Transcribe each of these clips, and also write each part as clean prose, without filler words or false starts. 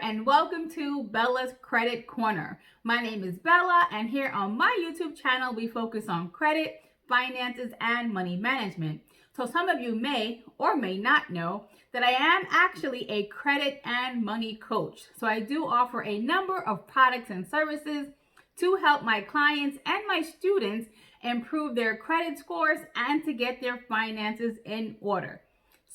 and welcome to Bella's Credit Corner. My name is Bella, and here on my YouTube channel we focus on credit, finances, and money management. So some of you may or may not know that I am actually a credit and money coach. So I do offer a number of products and services to help my clients and my students improve their credit scores and to get their finances in order.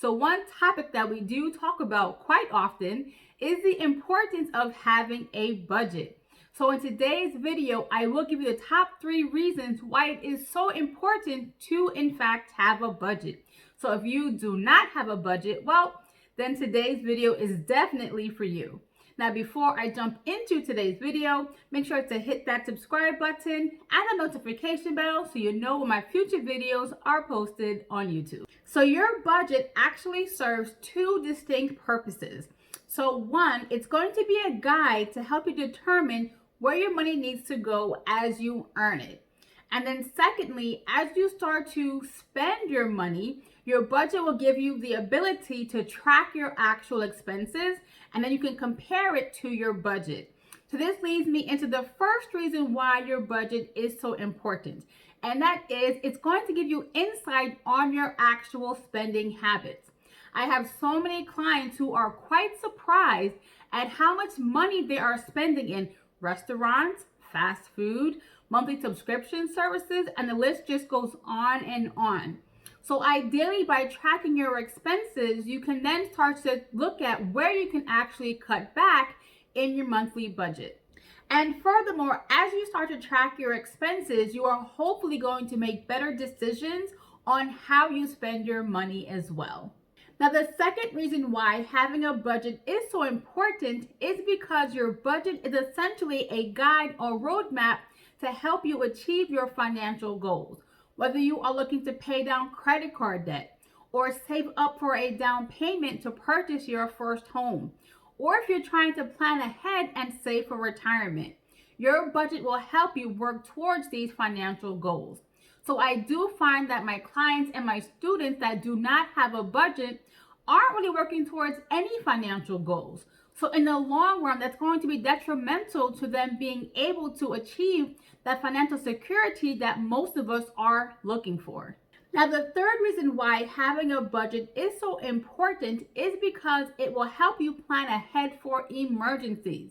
So one topic that we do talk about quite often is the importance of having a budget. So in today's video, I will give you the top 3 reasons why it is so important to, in fact, have a budget. So if you do not have a budget, well, then today's video is definitely for you. Now, before I jump into today's video, make sure to hit that subscribe button and the notification bell so you know when my future videos are posted on YouTube. So your budget actually serves 2 distinct purposes. So one, it's going to be a guide to help you determine where your money needs to go as you earn it. And then secondly, as you start to spend your money, your budget will give you the ability to track your actual expenses, and then you can compare it to your budget. So this leads me into the first reason why your budget is so important. And that is, it's going to give you insight on your actual spending habits. I have so many clients who are quite surprised at how much money they are spending in restaurants, fast food, monthly subscription services, and the list just goes on and on. So ideally, by tracking your expenses, you can then start to look at where you can actually cut back in your monthly budget. And furthermore, as you start to track your expenses, you are hopefully going to make better decisions on how you spend your money as well. Now, the second reason why having a budget is so important is because your budget is essentially a guide or roadmap to help you achieve your financial goals. Whether you are looking to pay down credit card debt or save up for a down payment to purchase your first home, or if you're trying to plan ahead and save for retirement, your budget will help you work towards these financial goals. So I do find that my clients and my students that do not have a budget aren't really working towards any financial goals. So in the long run, that's going to be detrimental to them being able to achieve that financial security that most of us are looking for. Now, the third reason why having a budget is so important is because it will help you plan ahead for emergencies.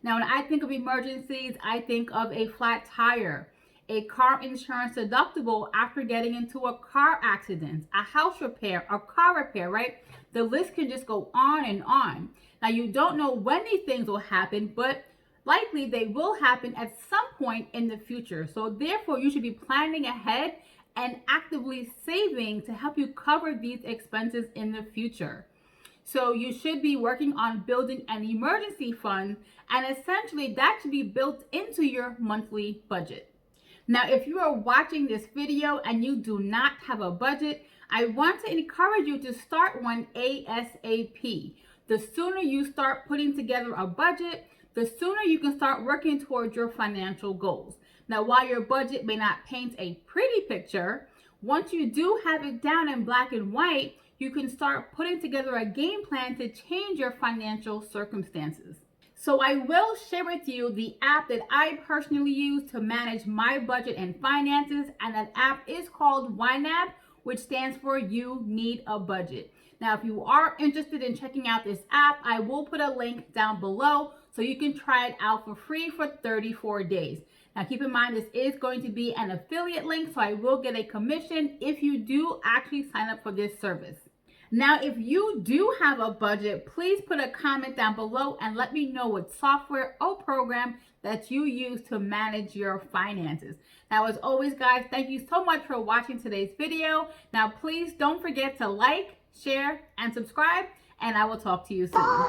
Now, when I think of emergencies, I think of a flat tire, a car insurance deductible after getting into a car accident, a house repair, a car repair, right? The list can just go on and on. Now, you don't know when these things will happen, but likely they will happen at some point in the future. So therefore, you should be planning ahead and actively saving to help you cover these expenses in the future. So you should be working on building an emergency fund, and essentially that should be built into your monthly budget. Now, if you are watching this video and you do not have a budget, I want to encourage you to start one ASAP. The sooner you start putting together a budget, the sooner you can start working towards your financial goals. Now, while your budget may not paint a pretty picture, once you do have it down in black and white, you can start putting together a game plan to change your financial circumstances. So I will share with you the app that I personally use to manage my budget and finances, and that app is called YNAB, which stands for You Need a Budget. Now, if you are interested in checking out this app, I will put a link down below so you can try it out for free for 34 days. Now, keep in mind, this is going to be an affiliate link, so I will get a commission if you do actually sign up for this service. Now, if you do have a budget, please put a comment down below and let me know what software or program that you use to manage your finances. Now, as always, guys, thank you so much for watching today's video. Now, please don't forget to like, share, and subscribe, and I will talk to you soon.